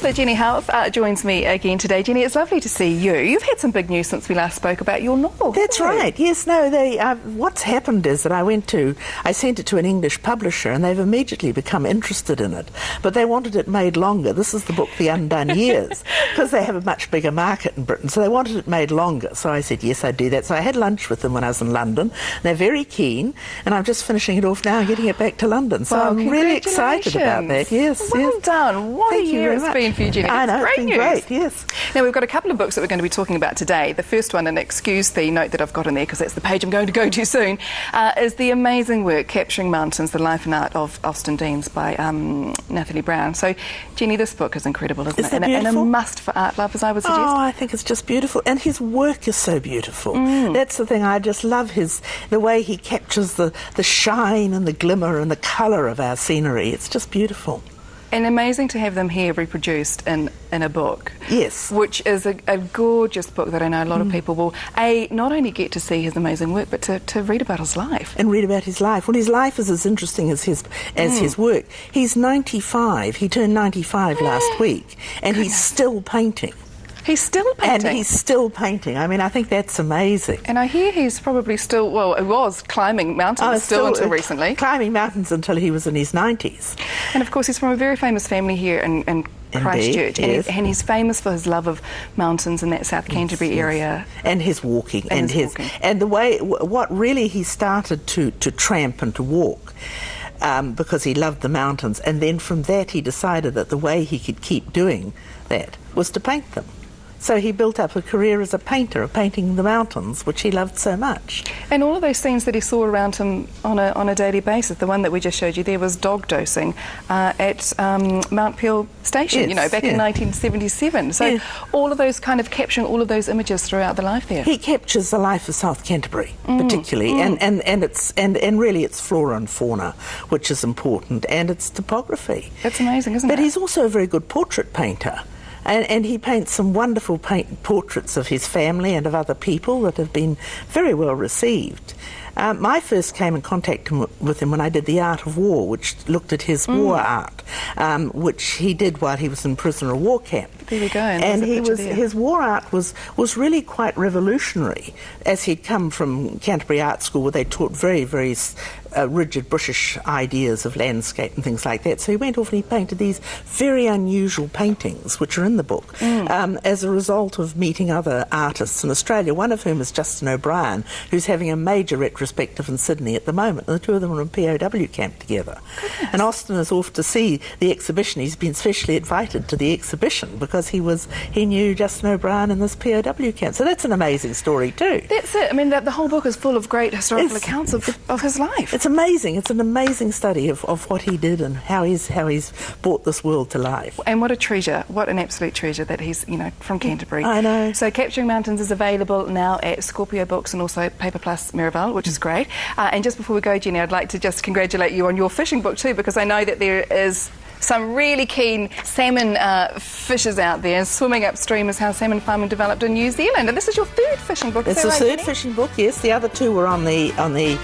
Author Jenny Haworth joins me again today. Jenny, it's lovely to see you. You've had some big news since we last spoke about your novel. That's right. Yes, no, what's happened is that I sent it to an English publisher and they've immediately become interested in it. But they wanted it made longer. This is the book The Undone Years, because they have a much bigger market in Britain. So they wanted it made longer. So I said, yes, I'd do that. So I had lunch with them when I was in London. They're very keen, and I'm just finishing it off now and getting it back to London. So I'm really excited about that. Yes, well done. What a year it's been for you, Jenny. I know, great it's been news. Great, yes. Now, we've got a couple of books that we're going to be talking about today. The first one, and excuse the note that I've got in there because that's the page I'm going to go to soon, is the amazing work, Capturing Mountains, The Life and Art of Austin Deans by Nathalie Brown. So, Jenny, this book is incredible, isn't it? And a must for art lovers, I would suggest. Oh, I think it's just beautiful. And his work is so beautiful. That's the thing. I just love the way he captures the shine and the glimmer and the colour of our scenery. It's just beautiful. And amazing to have them here reproduced in a book. Yes. Which is a gorgeous book that I know a lot of people will, not only get to see his amazing work, but to read about his life. And read about his life. Well, his life is as interesting as his work. He's 95. He turned 95 last week. And he's still painting. He's still painting? And he's still painting. I mean, I think that's amazing. And I hear he's probably still, well, he was climbing mountains still until recently. Climbing mountains until he was in his 90s. And, of course, he's from a very famous family here in Christchurch. Yes. And he's famous for his love of mountains in that South Canterbury area. And his walking. And the way, what really he started to tramp and to walk. Because he loved the mountains. And then from that he decided that the way he could keep doing that was to paint them. So he built up a career as a painter, of painting the mountains, which he loved so much. And all of those scenes that he saw around him on a daily basis, the one that we just showed you there was dog dosing at Mount Peel Station, yes, back in 1977. So all of those kind of capturing all of those images throughout the life there. He captures the life of South Canterbury, particularly, and really it's flora and fauna, which is important, and it's topography. That's amazing, isn't it? But he's also a very good portrait painter. And he paints some wonderful portraits of his family and of other people that have been very well received. I first came in contact with him when I did The Art of War, which looked at his war art, which he did while he was in prisoner of war camp. There we go. And his war art was really quite revolutionary, as he'd come from Canterbury Art School, where they taught very, very rigid British ideas of landscape and things like that. So he went off and he painted these very unusual paintings, which are in the book, as a result of meeting other artists in Australia, one of whom is Justin O'Brien, who's having a major retrospective in Sydney at the moment, and the two of them are in POW camp together. Goodness. And Austin is off to see the exhibition. He's been specially invited to the exhibition because he knew Justin O'Brien in this POW camp. So that's an amazing story too. That's it. I mean, the whole book is full of great historical accounts of his life. It's amazing. It's an amazing study of what he did and how he's brought this world to life. And what a treasure, what an absolute treasure that he's, from Canterbury. I know. So Capturing Mountains is available now at Scorpio Books and also Paper Plus Miraval, which is great. And just before we go, Jenny, I'd like to just congratulate you on your fishing book too, because I know that there is some really keen salmon fishers out there. Swimming Upstream is how Salmon Farming Developed in New Zealand, and this is your third fishing book. It's the third fishing book, yes. The other two were on the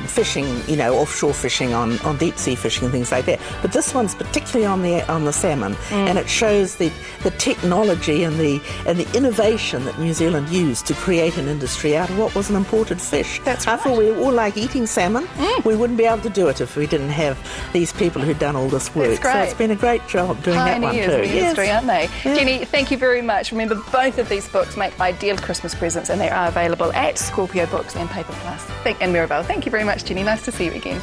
fishing, offshore fishing, on deep sea fishing and things like that. But this one's particularly on the salmon, and it shows the technology and the innovation that New Zealand used to create an industry out of what was an imported fish. That's right. I thought we all like eating salmon. We wouldn't be able to do it if we didn't have these people who'd done all this work. So it's been a great job doing that one too. Pioneers in the industry, aren't they? Yeah. Jenny, thank you very much. Remember, both of these books make ideal Christmas presents, and they are available at Scorpio Books and Paper Plus and Miraval. Thank you very much, Jenny. Nice to see you again.